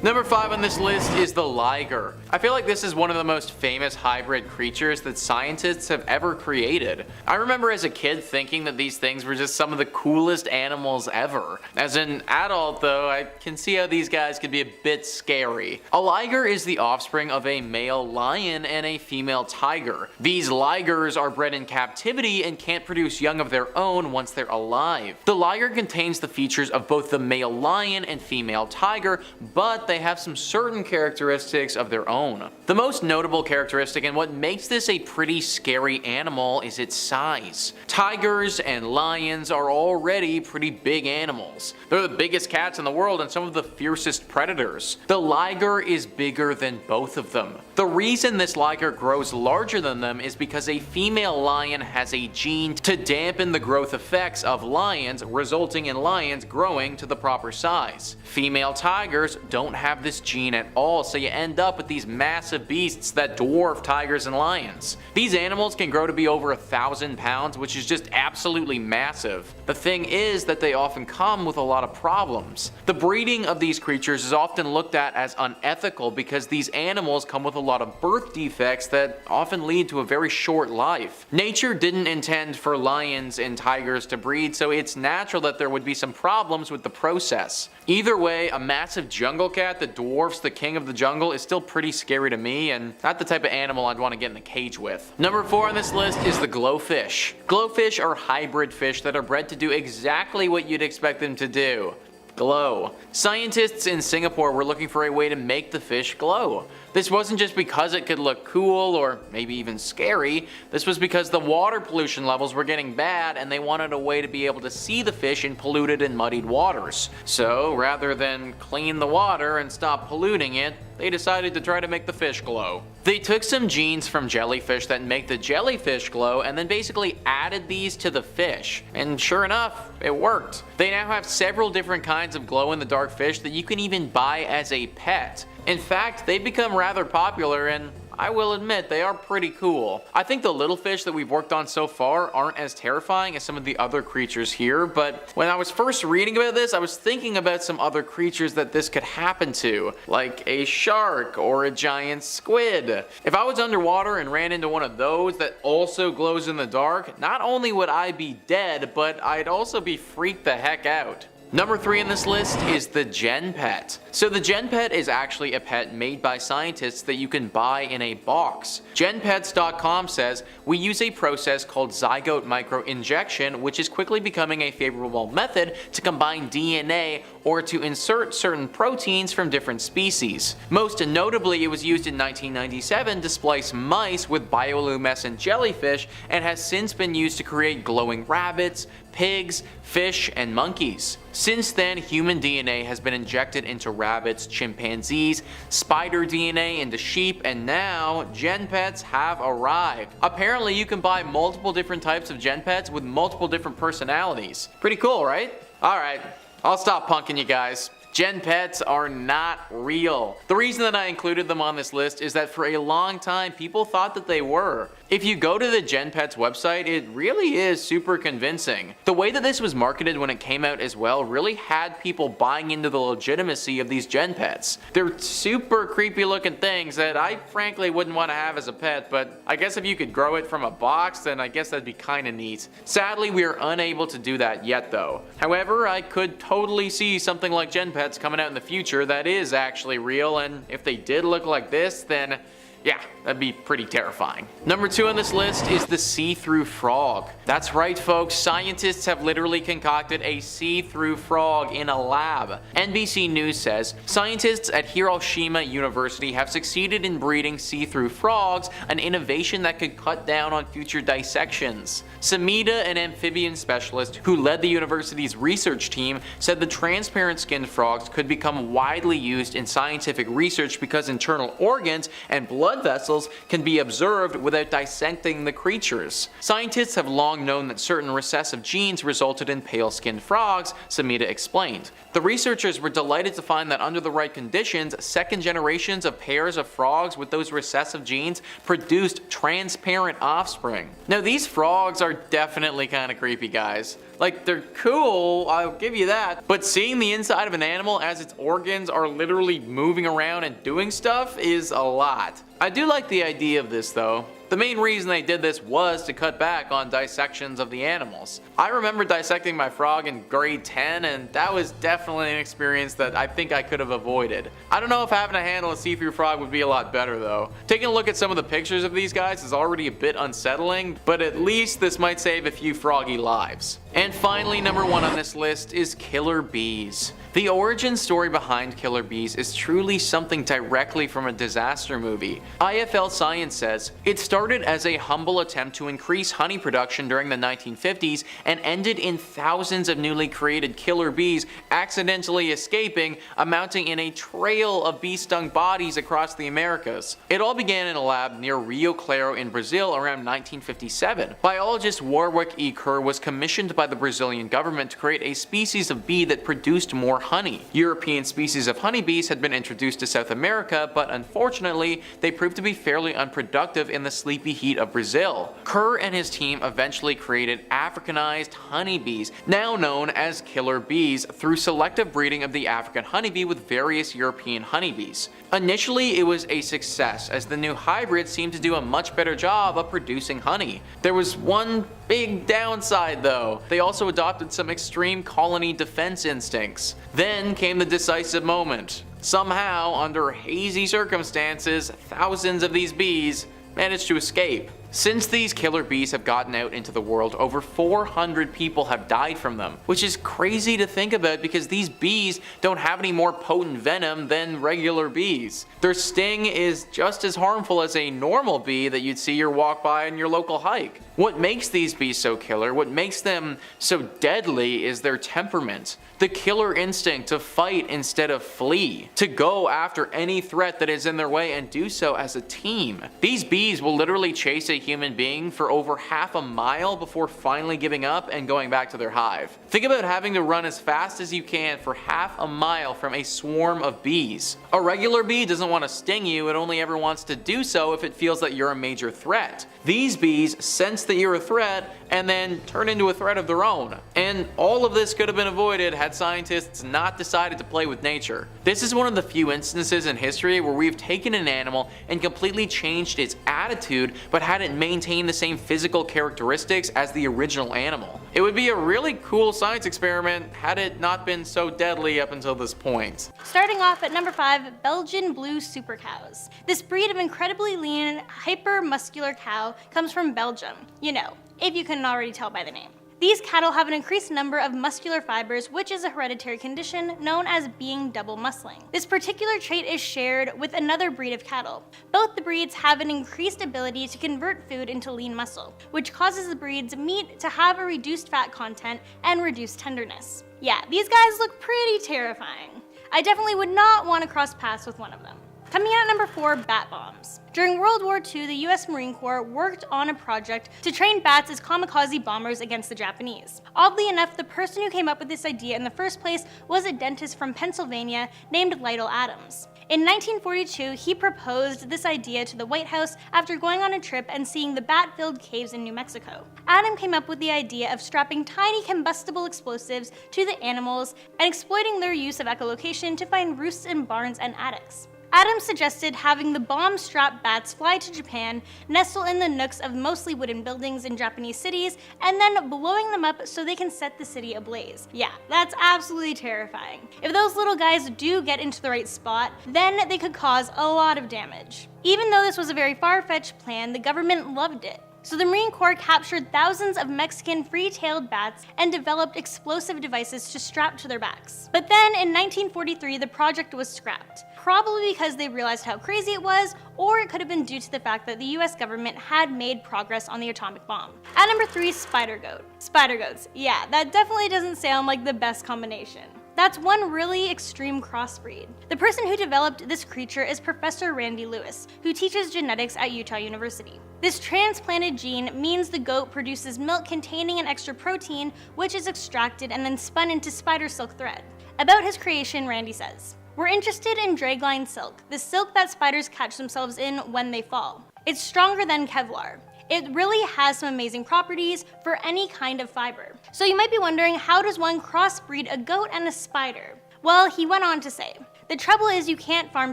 Number 5 on this list is the liger. I feel like this is one of the most famous hybrid creatures that scientists have ever created. I remember as a kid thinking that these things were just some of the coolest animals ever. As an adult though, I can see how these guys can be a bit scary. A liger is the offspring of a male lion and a female tiger. These ligers are bred in captivity and can't produce young of their own once they're alive. The liger contains the features of both the male lion and female tiger, but they have some certain characteristics of their own. The most notable characteristic and what makes this a pretty scary animal is its size. Tigers and lions are already pretty big animals. They're the biggest cats in the world and some of the fiercest predators. The liger is bigger than both of them. The reason this liger grows larger than them is because a female lion has a gene to dampen the growth effects of lions, resulting in lions growing to the proper size. Female tigers don't have this gene at all, so you end up with these massive beasts that dwarf tigers and lions. These animals can grow to be over 1,000 pounds, which is just absolutely massive. The thing is that they often come with a lot of problems. The breeding of these creatures is often looked at as unethical because these animals come with a lot of birth defects that often lead to a very short life. Nature didn't intend for lions and tigers to breed, so it's natural that there would be some problems with the process. Either way, a massive jungle cat that dwarfs the king of the jungle is still pretty scary to me and not the type of animal I'd want to get in a cage with. Number 4 on this list is the glowfish. Glowfish are hybrid fish that are bred to do exactly what you'd expect them to do. Glow. Scientists in Singapore were looking for a way to make the fish glow. This wasn't just because it could look cool or maybe even scary, this was because the water pollution levels were getting bad and they wanted a way to be able to see the fish in polluted and muddied waters. So rather than clean the water and stop polluting it, they decided to try to make the fish glow. They took some genes from jellyfish that make the jellyfish glow and then basically added these to the fish. And sure enough, it worked. They now have several different kinds of glow-in-the-dark fish that you can even buy as a pet. In fact, they've become rather popular and I will admit they are pretty cool. I think the little fish that we've worked on so far aren't as terrifying as some of the other creatures here, but when I was first reading about this, I was thinking about some other creatures that this could happen to, like a shark or a giant squid. If I was underwater and ran into one of those that also glows in the dark, not only would I be dead, but I'd also be freaked the heck out. Number 3 on this list is the Gen Pet. So the Gen Pet is actually a pet made by scientists that you can buy in a box. GenPets.com says, "We use a process called zygote microinjection, which is quickly becoming a favorable method to combine DNA or to insert certain proteins from different species. Most notably, it was used in 1997 to splice mice with bioluminescent jellyfish and has since been used to create glowing rabbits, pigs, fish, and monkeys. Since then, human DNA has been injected into rabbits, chimpanzees, spider DNA into sheep, and now Gen Pets have arrived. Apparently, you can buy multiple different types of Gen Pets with multiple different personalities. Pretty cool, right? Alright, I'll stop punking you guys. Gen Pets are not real. The reason that I included them on this list is that for a long time people thought that they were. If you go to the Gen Pets website, it really is super convincing. The way that this was marketed when it came out as well really had people buying into the legitimacy of these Gen Pets. They're super creepy looking things that I frankly wouldn't want to have as a pet, but I guess if you could grow it from a box, then I guess that'd be kinda neat. Sadly, we are unable to do that yet though. However, I could totally see something like Gen Pets coming out in the future that is actually real, and if they did look like this, then yeah, that'd be pretty terrifying. Number 2 on this list is the see-through frog. That's right folks, scientists have literally concocted a see-through frog in a lab. NBC News says, scientists at Hiroshima University have succeeded in breeding see-through frogs, an innovation that could cut down on future dissections. Samida, an amphibian specialist who led the university's research team, said the transparent skinned frogs could become widely used in scientific research because internal organs and blood vessels can be observed without dissecting the creatures. Scientists have long known that certain recessive genes resulted in pale-skinned frogs, Samida explained. The researchers were delighted to find that under the right conditions, second generations of pairs of frogs with those recessive genes produced transparent offspring. Now these frogs are definitely kinda creepy, guys. Like, they're cool, I'll give you that, but seeing the inside of an animal as its organs are literally moving around and doing stuff is a lot. I do like the idea of this though. The main reason they did this was to cut back on dissections of the animals. I remember dissecting my frog in grade 10, and that was definitely an experience that I think I could have avoided. I don't know if having to handle a see-through frog would be a lot better though. Taking a look at some of the pictures of these guys is already a bit unsettling, but at least this might save a few froggy lives. And finally, number 1 on this list is killer bees. The origin story behind killer bees is truly something directly from a disaster movie. IFL Science says, it started as a humble attempt to increase honey production during the 1950s and ended in thousands of newly created killer bees accidentally escaping, amounting in a trail of bee-stung bodies across the Americas. It all began in a lab near Rio Claro in Brazil around 1957. Biologist Warwick E. Kerr was commissioned by the Brazilian government to create a species of bee that produced more honey. European species of honeybees had been introduced to South America, but unfortunately, they proved to be fairly unproductive in the sleepy heat of Brazil. Kerr and his team eventually created Africanized honeybees, now known as killer bees, through selective breeding of the African honeybee with various European honeybees. Initially, it was a success, as the new hybrids seemed to do a much better job of producing honey. There was one big downside though. They also adopted some extreme colony defense instincts. Then came the decisive moment. Somehow, under hazy circumstances, thousands of these bees managed to escape. Since these killer bees have gotten out into the world, over 400 people have died from them, which is crazy to think about because these bees don't have any more potent venom than regular bees. Their sting is just as harmful as a normal bee that you'd see or walk by in your local hike. What makes these bees so killer, what makes them so deadly, is their temperament. The killer instinct to fight instead of flee, to go after any threat that is in their way and do so as a team. These bees will literally chase a human being for over half a mile before finally giving up and going back to their hive. Think about having to run as fast as you can for half a mile from a swarm of bees. A regular bee doesn't want to sting you, it only ever wants to do so if it feels that you're a major threat. These bees sense that you're a threat and then turn into a threat of their own. And all of this could have been avoided had scientists not decided to play with nature. This is one of the few instances in history where we've taken an animal and completely changed its attitude but had it maintain the same physical characteristics as the original animal. It would be a really cool science experiment had it not been so deadly up until this point. Starting off at number 5, Belgian blue super cows. This breed of incredibly lean, hyper-muscular cow comes from Belgium. You know, if you couldn't already tell by the name. These cattle have an increased number of muscular fibers, which is a hereditary condition known as being double muscling. This particular trait is shared with another breed of cattle. Both the breeds have an increased ability to convert food into lean muscle, which causes the breed's meat to have a reduced fat content and reduced tenderness. Yeah, these guys look pretty terrifying. I definitely would not want to cross paths with one of them. Coming in at number 4, bat bombs. During World War II, the US Marine Corps worked on a project to train bats as kamikaze bombers against the Japanese. Oddly enough, the person who came up with this idea in the first place was a dentist from Pennsylvania named Lytle Adams. In 1942, he proposed this idea to the White House after going on a trip and seeing the bat-filled caves in New Mexico. Adam came up with the idea of strapping tiny combustible explosives to the animals and exploiting their use of echolocation to find roosts in barns and attics. Adams suggested having the bomb-strapped bats fly to Japan, nestle in the nooks of mostly wooden buildings in Japanese cities, and then blowing them up so they can set the city ablaze. Yeah, that's absolutely terrifying. If those little guys do get into the right spot, then they could cause a lot of damage. Even though this was a very far-fetched plan, the government loved it. So the Marine Corps captured thousands of Mexican free-tailed bats and developed explosive devices to strap to their backs. But then in 1943, the project was scrapped. Probably because they realized how crazy it was, or it could have been due to the fact that the US government had made progress on the atomic bomb. At number 3, spider goat. Spider goats. Yeah, that definitely doesn't sound like the best combination. That's one really extreme crossbreed. The person who developed this creature is Professor Randy Lewis, who teaches genetics at Utah University. This transplanted gene means the goat produces milk containing an extra protein, which is extracted and then spun into spider silk thread. About his creation, Randy says, "We're interested in dragline silk, the silk that spiders catch themselves in when they fall. It's stronger than Kevlar. It really has some amazing properties for any kind of fiber. So you might be wondering, how does one crossbreed a goat and a spider? Well, he went on to say, the trouble is you can't farm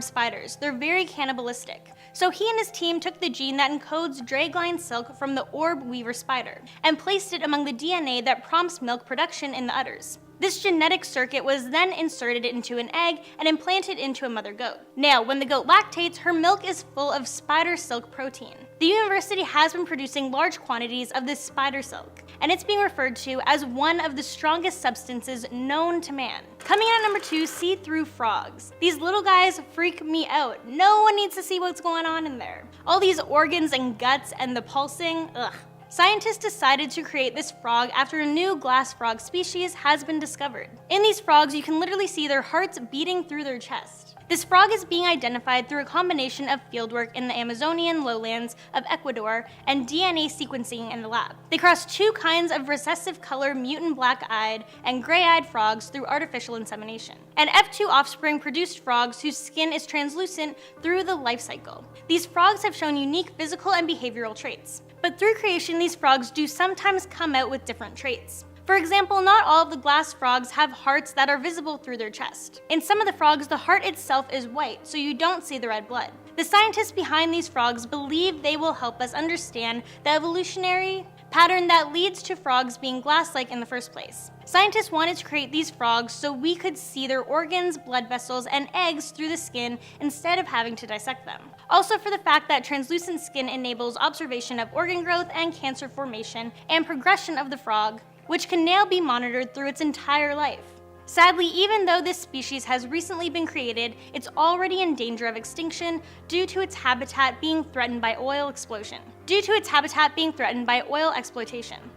spiders, they're very cannibalistic. So he and his team took the gene that encodes dragline silk from the orb weaver spider and placed it among the DNA that prompts milk production in the udders. This genetic circuit was then inserted into an egg and implanted into a mother goat. Now, when the goat lactates, her milk is full of spider silk protein. The university has been producing large quantities of this spider silk, and it's being referred to as one of the strongest substances known to man. Coming in at number 2, see-through frogs. These little guys freak me out. No one needs to see what's going on in there. All these organs and guts and the pulsing, ugh. Scientists decided to create this frog after a new glass frog species has been discovered. In these frogs, you can literally see their hearts beating through their chest. This frog is being identified through a combination of fieldwork in the Amazonian lowlands of Ecuador and DNA sequencing in the lab. They crossed 2 kinds of recessive color mutant black-eyed and gray-eyed frogs through artificial insemination. And F2 offspring produced frogs whose skin is translucent through the life cycle. These frogs have shown unique physical and behavioral traits. But through creation, these frogs do sometimes come out with different traits. For example, not all of the glass frogs have hearts that are visible through their chest. In some of the frogs, the heart itself is white, so you don't see the red blood. The scientists behind these frogs believe they will help us understand the evolutionary pattern that leads to frogs being glass-like in the first place. Scientists wanted to create these frogs so we could see their organs, blood vessels, and eggs through the skin instead of having to dissect them. Also for the fact that translucent skin enables observation of organ growth and cancer formation and progression of the frog, which can now be monitored through its entire life. Sadly, even though this species has recently been created, it's already in danger of extinction due to its habitat being threatened by oil exploitation.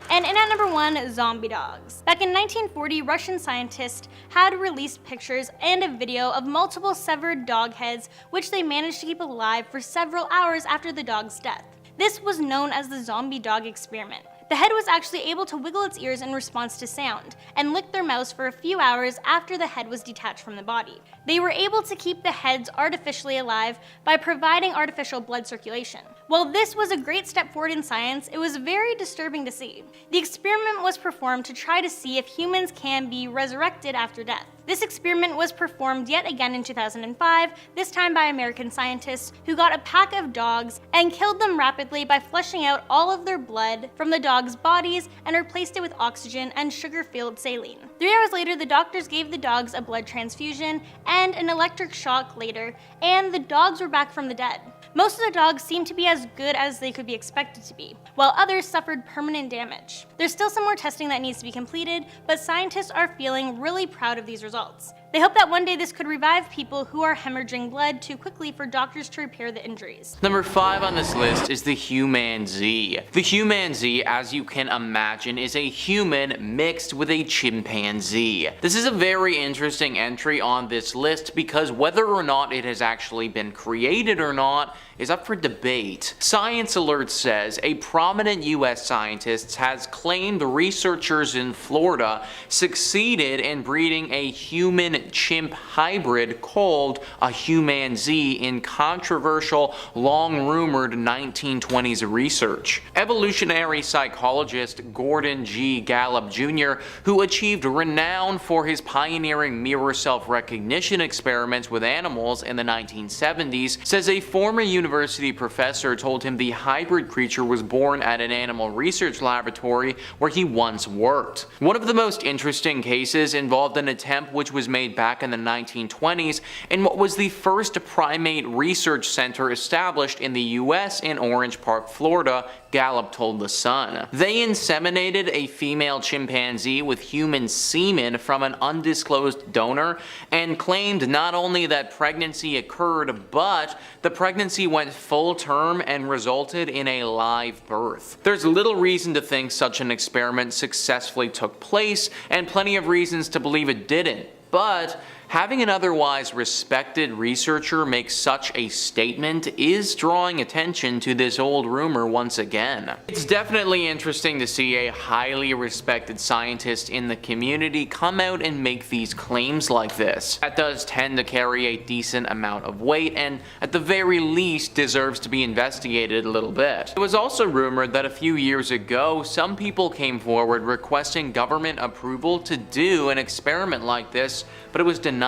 And in at number 1, zombie dogs. Back in 1940, Russian scientists had released pictures and a video of multiple severed dog heads, which they managed to keep alive for several hours after the dog's death. This was known as the zombie dog experiment. The head was actually able to wiggle its ears in response to sound, and lick their mouths for a few hours after the head was detached from the body. They were able to keep the heads artificially alive by providing artificial blood circulation. While this was a great step forward in science, it was very disturbing to see. The experiment was performed to try to see if humans can be resurrected after death. This experiment was performed yet again in 2005, this time by American scientists who got a pack of dogs and killed them rapidly by flushing out all of their blood from the dogs' bodies and replaced it with oxygen and sugar-filled saline. 3 hours later, the doctors gave the dogs a blood transfusion and an electric shock later, and the dogs were back from the dead. Most of the dogs seemed to be as good as they could be expected to be, while others suffered permanent damage. There's still some more testing that needs to be completed, but scientists are feeling really proud of these results. They hope that one day this could revive people who are hemorrhaging blood too quickly for doctors to repair the injuries. Number 5 on this list is the humanzee. The humanzee, as you can imagine, is a human mixed with a chimpanzee. This is a very interesting entry on this list because whether or not it has actually been created or not is up for debate. Science Alert says a prominent US scientist has claimed researchers in Florida succeeded in breeding a human-chimp hybrid called a humanzee in controversial, long-rumored 1920s research. Evolutionary psychologist Gordon G. Gallup Jr., who achieved renown for his pioneering mirror self-recognition experiments with animals in the 1970s, says a former university professor told him the hybrid creature was born at an animal research laboratory where he once worked. One of the most interesting cases involved an attempt which was made back in the 1920s in what was the first primate research center established in the US in Orange Park, Florida, Gallup told The Sun. They inseminated a female chimpanzee with human semen from an undisclosed donor and claimed not only that pregnancy occurred, but the pregnancy went full term and resulted in a live birth. There's little reason to think such an experiment successfully took place, and plenty of reasons to believe it didn't. But Having an otherwise respected researcher make such a statement is drawing attention to this old rumor once again. It's definitely interesting to see a highly respected scientist in the community come out and make these claims like this. That does tend to carry a decent amount of weight and at the very least deserves to be investigated a little bit. It was also rumored that a few years ago some people came forward requesting government approval to do an experiment like this, but it was denied.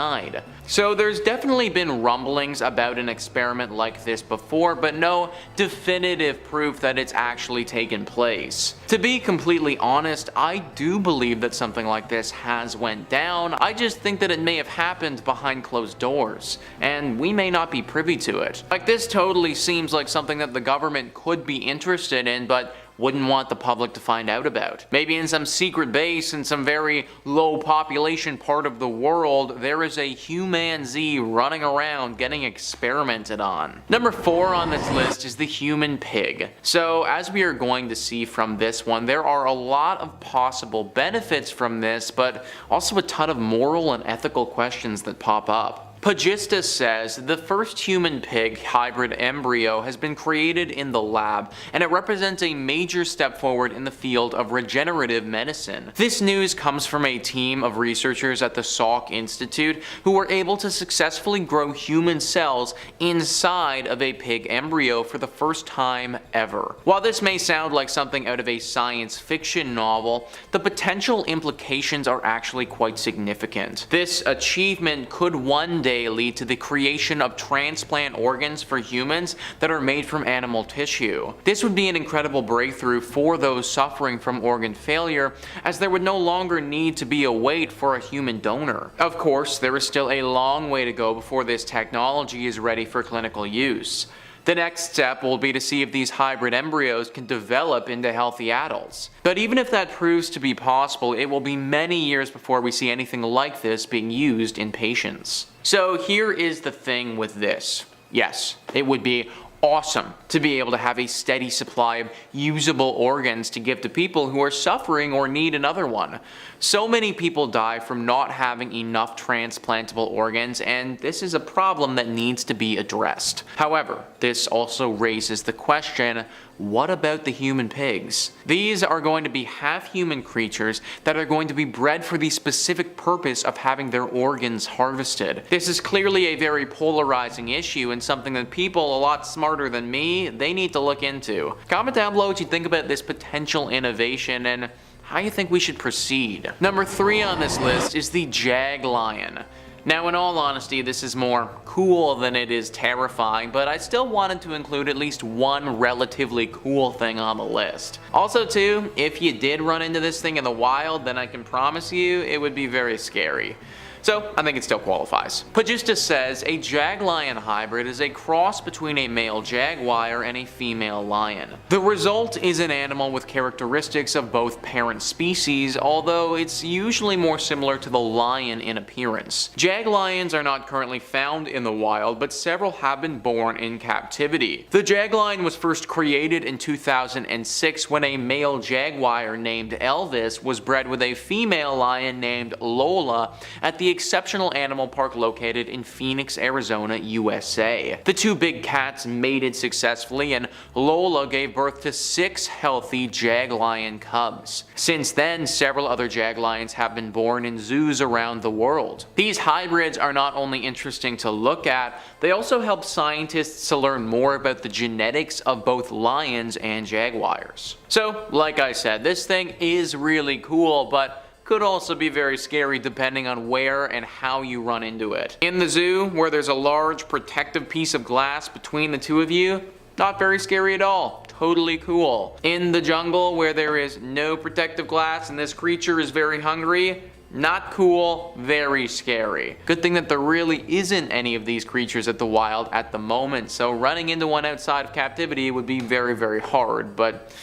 So there's definitely been rumblings about an experiment like this before, but no definitive proof that it's actually taken place. To be completely honest, I do believe that something like this has went down. I just think that it may have happened behind closed doors, and we may not be privy to it. Like, this totally seems like something that the government could be interested in, but wouldn't want the public to find out about. Maybe in some secret base in some very low population part of the world, there is a human Z running around getting experimented on. Number 4 on this list is the human pig. So as we are going to see from this one, there are a lot of possible benefits from this, but also a ton of moral and ethical questions that pop up. Pagista says the first human-pig hybrid embryo has been created in the lab, and it represents a major step forward in the field of regenerative medicine. This news comes from a team of researchers at the Salk Institute who were able to successfully grow human cells inside of a pig embryo for the first time ever. While this may sound like something out of a science fiction novel, the potential implications are actually quite significant. This achievement could one day lead to the creation of transplant organs for humans that are made from animal tissue. This would be an incredible breakthrough for those suffering from organ failure, as there would no longer need to be a wait for a human donor. Of course, there is still a long way to go before this technology is ready for clinical use. The next step will be to see if these hybrid embryos can develop into healthy adults. But even if that proves to be possible, it will be many years before we see anything like this being used in patients. So here is the thing with this. Yes, it would be awesome to be able to have a steady supply of usable organs to give to people who are suffering or need another one. So many people die from not having enough transplantable organs, and this is a problem that needs to be addressed. However, this also raises the question, what about the human pigs? These are going to be half-human creatures that are going to be bred for the specific purpose of having their organs harvested. This is clearly a very polarizing issue and something that people a lot smarter than me, they need to look into. Comment down below what you think about this potential innovation and how you think we should proceed. Number 3 on this list is the jag lion. Now, in all honesty, this is more cool than it is terrifying, but I still wanted to include at least one relatively cool thing on the list. Also too, if you did run into this thing in the wild, then I can promise you it would be very scary. So I think it still qualifies. Pagista says a jag-lion hybrid is a cross between a male jaguar and a female lion. The result is an animal with characteristics of both parent species, although it's usually more similar to the lion in appearance. Jag lions are not currently found in the wild, but several have been born in captivity. The jag lion was first created in 2006 when a male jaguar named Elvis was bred with a female lion named Lola at the exceptional animal park located in Phoenix, Arizona, USA. The two big cats mated successfully, and Lola gave birth to 6 healthy jag lion cubs. Since then, several other jag lions have been born in zoos around the world. These hybrids are not only interesting to look at, they also help scientists to learn more about the genetics of both lions and jaguars. So, like I said, this thing is really cool, but could also be very scary depending on where and how you run into it. In the zoo, where there's a large protective piece of glass between the two of you, not very scary at all. Totally cool. In the jungle, where there is no protective glass and this creature is very hungry, not cool, very scary. Good thing that there really isn't any of these creatures at the wild at the moment, so running into one outside of captivity would be very, very hard, but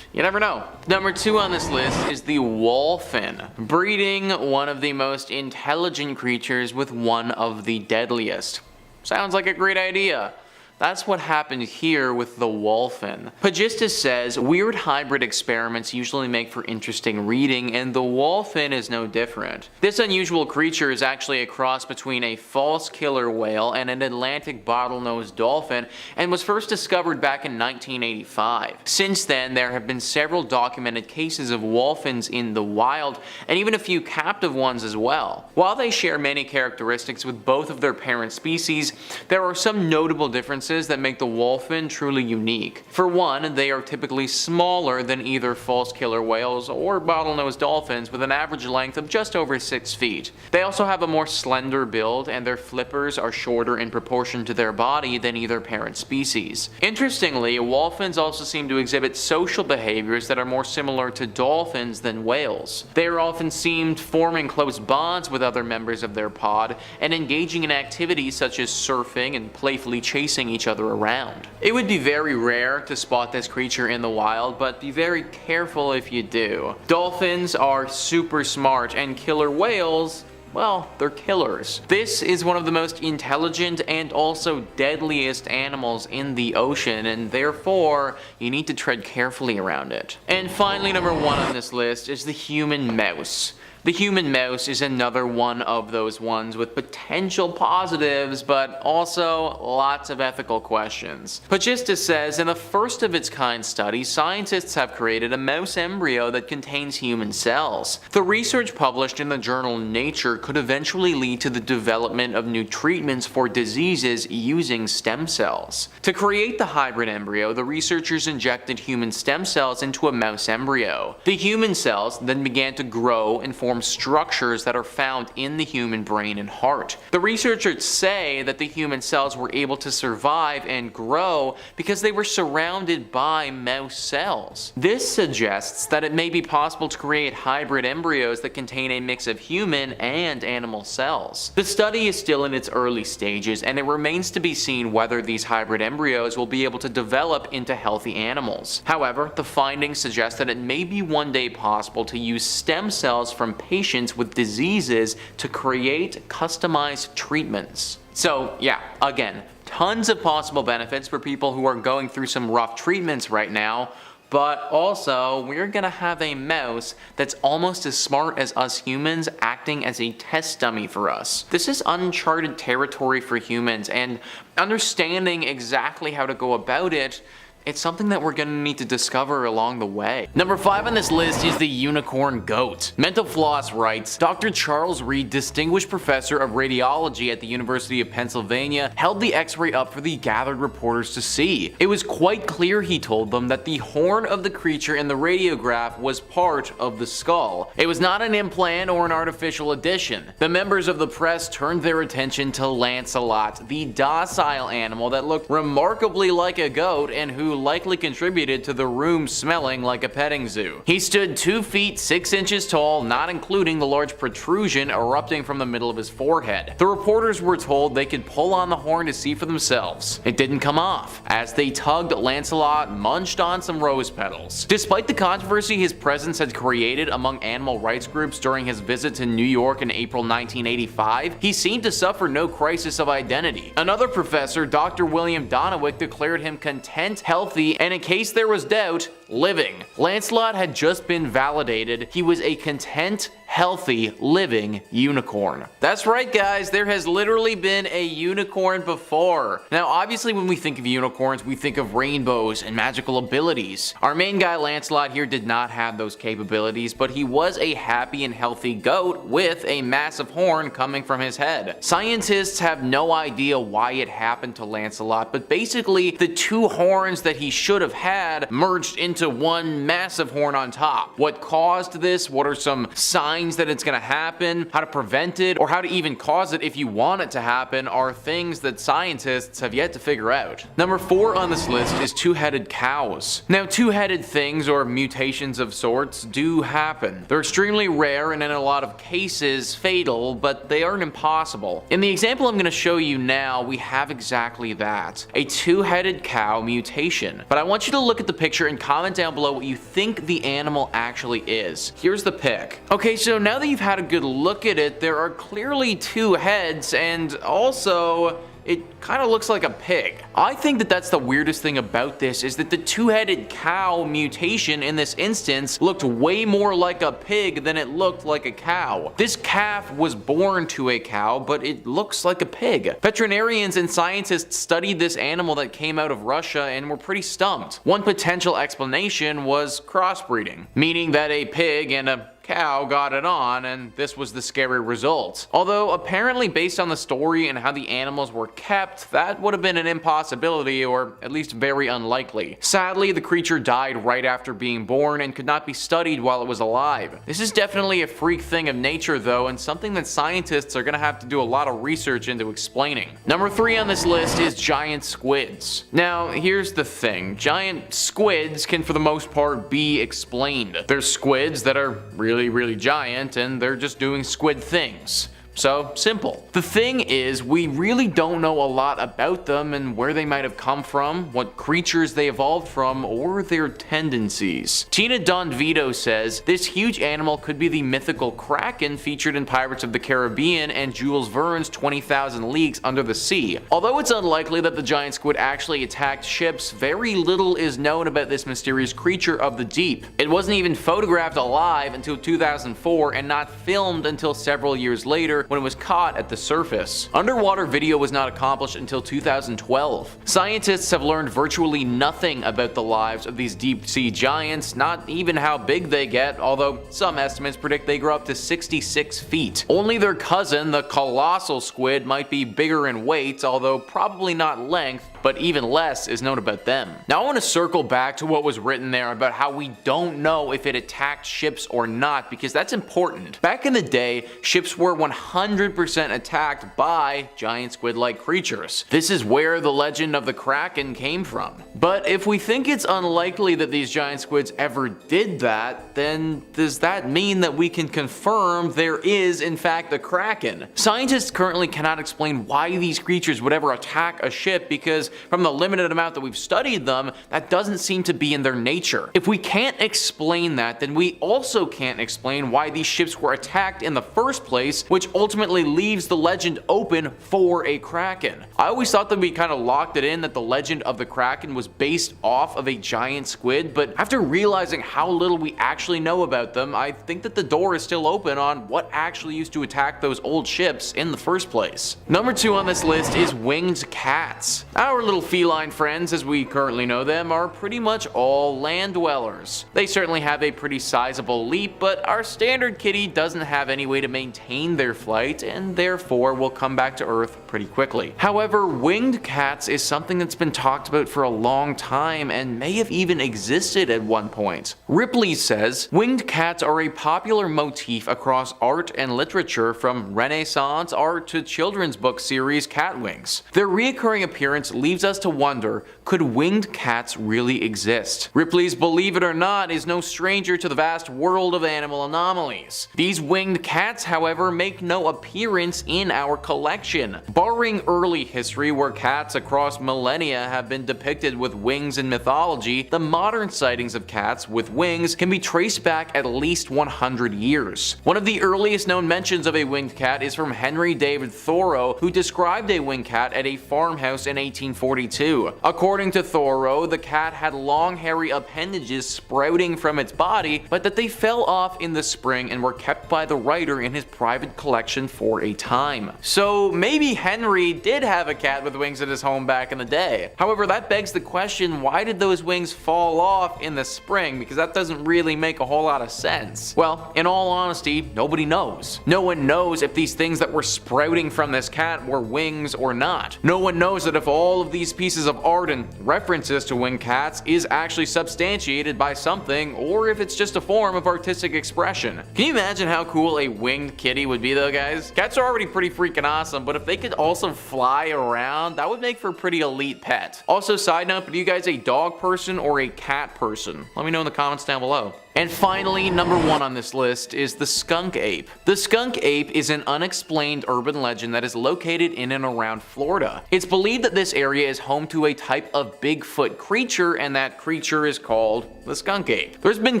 you never know. Number 2 on this list is the wolfen, breeding one of the most intelligent creatures with one of the deadliest. Sounds like a great idea. That's what happened here with the wolfen. Pagistus says, weird hybrid experiments usually make for interesting reading, and the wolfen is no different. This unusual creature is actually a cross between a false killer whale and an Atlantic bottlenose dolphin, and was first discovered back in 1985. Since then, there have been several documented cases of wolfens in the wild, and even a few captive ones as well. While they share many characteristics with both of their parent species, there are some notable differences that make the wolfen truly unique. For one, they are typically smaller than either false killer whales or bottlenose dolphins, with an average length of just over 6 feet. They also have a more slender build, and their flippers are shorter in proportion to their body than either parent species. Interestingly, wolfens also seem to exhibit social behaviors that are more similar to dolphins than whales. They are often seen forming close bonds with other members of their pod and engaging in activities such as surfing and playfully chasing each other around. It would be very rare to spot this creature in the wild, but be very careful if you do. Dolphins are super smart, and killer whales, well, they're killers. This is one of the most intelligent and also deadliest animals in the ocean, and therefore you need to tread carefully around it. And finally, number 1 on this list is the human mouse. The human mouse is another one of those ones with potential positives, but also lots of ethical questions. Pagistus says, in a first of its kind study, scientists have created a mouse embryo that contains human cells. The research published in the journal Nature could eventually lead to the development of new treatments for diseases using stem cells. To create the hybrid embryo, the researchers injected human stem cells into a mouse embryo. The human cells then began to grow and form structures that are found in the human brain and heart. The researchers say that the human cells were able to survive and grow because they were surrounded by mouse cells. This suggests that it may be possible to create hybrid embryos that contain a mix of human and animal cells. The study is still in its early stages, and it remains to be seen whether these hybrid embryos will be able to develop into healthy animals. However, the findings suggest that it may be one day possible to use stem cells from patients with diseases to create customized treatments. So yeah, again, tons of possible benefits for people who are going through some rough treatments right now, but also we're gonna have a mouse that's almost as smart as us humans acting as a test dummy for us. This is uncharted territory for humans, and understanding exactly how to go about it, it's something that we're gonna need to discover along the way. Number 5 on this list is the unicorn goat. Mental Floss writes, Dr. Charles Reed, distinguished professor of radiology at the University of Pennsylvania, held the x-ray up for the gathered reporters to see. It was quite clear, he told them, that the horn of the creature in the radiograph was part of the skull. It was not an implant or an artificial addition. The members of the press turned their attention to Lancelot, the docile animal that looked remarkably like a goat and who likely contributed to the room smelling like a petting zoo. He stood 2 feet 6 inches tall, not including the large protrusion erupting from the middle of his forehead. The reporters were told they could pull on the horn to see for themselves. It didn't come off. As they tugged, Lancelot munched on some rose petals. Despite the controversy his presence had created among animal rights groups during his visit to New York in April 1985, he seemed to suffer no crisis of identity. Another professor, Dr. William Donawick, declared him content, healthy, and in case there was doubt, living. Lancelot had just been validated. He was a content, healthy, living unicorn. That's right, guys, there has literally been a unicorn before. Now, obviously when we think of unicorns, we think of rainbows and magical abilities. Our main guy Lancelot here did not have those capabilities, but he was a happy and healthy goat with a massive horn coming from his head. Scientists have no idea why it happened to Lancelot, but basically the 2 horns that he should have had merged into one massive horn on top. What caused this? What are some signs that it's gonna happen? How to prevent it? Or how to even cause it if you want it to happen are things that scientists have yet to figure out. Number 4 on this list is 2-headed cows. Now, 2-headed things, or mutations of sorts, do happen. They're extremely rare and in a lot of cases fatal, but they aren't impossible. In the example I'm gonna show you now, we have exactly that. A 2-headed cow mutation. But I want you to look at the picture and comment down below what you think the animal actually is. Here's the pic. Okay, so now that you've had a good look at it, there are clearly 2 heads, and also it kind of looks like a pig. I think that that's the weirdest thing about this, is that the two-headed cow mutation in this instance looked way more like a pig than it looked like a cow. This calf was born to a cow, but it looks like a pig. Veterinarians and scientists studied this animal that came out of Russia and were pretty stumped. One potential explanation was crossbreeding, meaning that a pig and a cow got it on, and this was the scary result. Although apparently based on the story and how the animals were kept, that would have been an impossibility, or at least very unlikely. Sadly, the creature died right after being born and could not be studied while it was alive. This is definitely a freak thing of nature though, and something that scientists are gonna have to do a lot of research into explaining. Number 3 on this list is giant squids. Now here's the thing, giant squids can for the most part be explained. There's squids that are really giant and they're just doing squid things. So simple. The thing is, we really don't know a lot about them and where they might have come from, what creatures they evolved from, or their tendencies. Tina Donvito says, this huge animal could be the mythical Kraken featured in Pirates of the Caribbean and Jules Verne's 20,000 Leagues Under the Sea. Although it's unlikely that the giant squid actually attacked ships, very little is known about this mysterious creature of the deep. It wasn't even photographed alive until 2004 and not filmed until several years later when it was caught at the surface. Underwater video was not accomplished until 2012. Scientists have learned virtually nothing about the lives of these deep sea giants, not even how big they get, although some estimates predict they grow up to 66 feet. Only their cousin, the colossal squid, might be bigger in weight, although probably not length, but even less is known about them. Now I want to circle back to what was written there about how we don't know if it attacked ships or not, because that's important. Back in the day, ships were 100% attacked by giant squid-like creatures. This is where the legend of the Kraken came from. But if we think it's unlikely that these giant squids ever did that, then does that mean that we can confirm there is in fact a Kraken? Scientists currently cannot explain why these creatures would ever attack a ship, because from the limited amount that we've studied them, that doesn't seem to be in their nature. If we can't explain that, then we also can't explain why these ships were attacked in the first place, which ultimately leaves the legend open for a Kraken. I always thought that we kind of locked it in that the legend of the Kraken was based off of a giant squid, but after realizing how little we actually know about them, I think that the door is still open on what actually used to attack those old ships in the first place. Number 2 on this list is winged cats. Our little feline friends, as we currently know them, are pretty much all land dwellers. They certainly have a pretty sizable leap, but our standard kitty doesn't have any way to maintain their flight and therefore will come back to Earth pretty quickly. However, winged cats is something that's been talked about for a long time and may have even existed at one point. Ripley says, winged cats are a popular motif across art and literature, from Renaissance art to children's book series Cat Wings. Their reoccurring appearance leaves us to wonder, could winged cats really exist? Ripley's Believe It or Not is no stranger to the vast world of animal anomalies. These winged cats, however, make no appearance in our collection. Barring early history where cats across millennia have been depicted with wings in mythology, the modern sightings of cats with wings can be traced back at least 100 years. One of the earliest known mentions of a winged cat is from Henry David Thoreau, who described a winged cat at a farmhouse in 1842. According to Thoreau, the cat had long hairy appendages sprouting from its body, but that they fell off in the spring and were kept by the writer in his private collection for a time. So maybe Henry did have a cat with wings at his home back in the day. However, that begs the question, why did those wings fall off in the spring? Because that doesn't really make a whole lot of sense. Well, in all honesty, nobody knows. No one knows if these things that were sprouting from this cat were wings or not. No one knows that if all of these pieces of art and references to winged cats is actually substantiated by something, or if it's just a form of artistic expression. Can you imagine how cool a winged kitty would be though, guys? Cats are already pretty freaking awesome, but if they could also fly around, that would make for a pretty elite pet. Also, side note, are you guys a dog person or a cat person? Let me know in the comments down below. And finally, number 1 on this list is the skunk ape. The skunk ape is an unexplained urban legend that is located in and around Florida. It's believed that this area is home to a type of Bigfoot creature, and that creature is called the skunk ape. There's been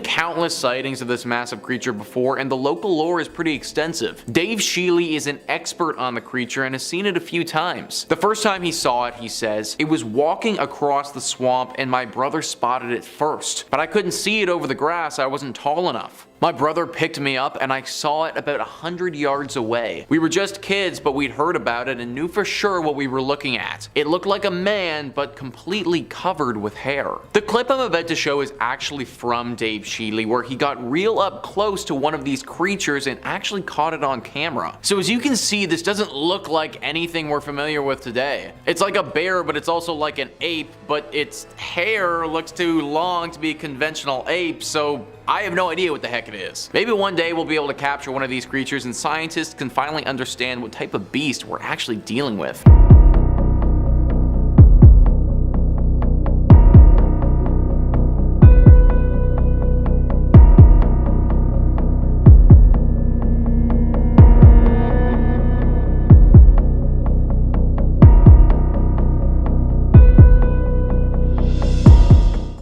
countless sightings of this massive creature before, and the local lore is pretty extensive. Dave Shealy is an expert on the creature and has seen it a few times. The first time he saw it, he says, "It was walking across the swamp and my brother spotted it first, but I couldn't see it over the grass. I wasn't tall enough. My brother picked me up and I saw it about 100 yards away. We were just kids, but we'd heard about it and knew for sure what we were looking at. It looked like a man, but completely covered with hair." The clip I'm about to show is actually from Dave Shealy, where he got real up close to one of these creatures and actually caught it on camera. So as you can see, this doesn't look like anything we're familiar with today. It's like a bear, but it's also like an ape, but its hair looks too long to be a conventional ape, so I have no idea what the heck it is. Maybe one day we'll be able to capture one of these creatures and scientists can finally understand what type of beast we're actually dealing with.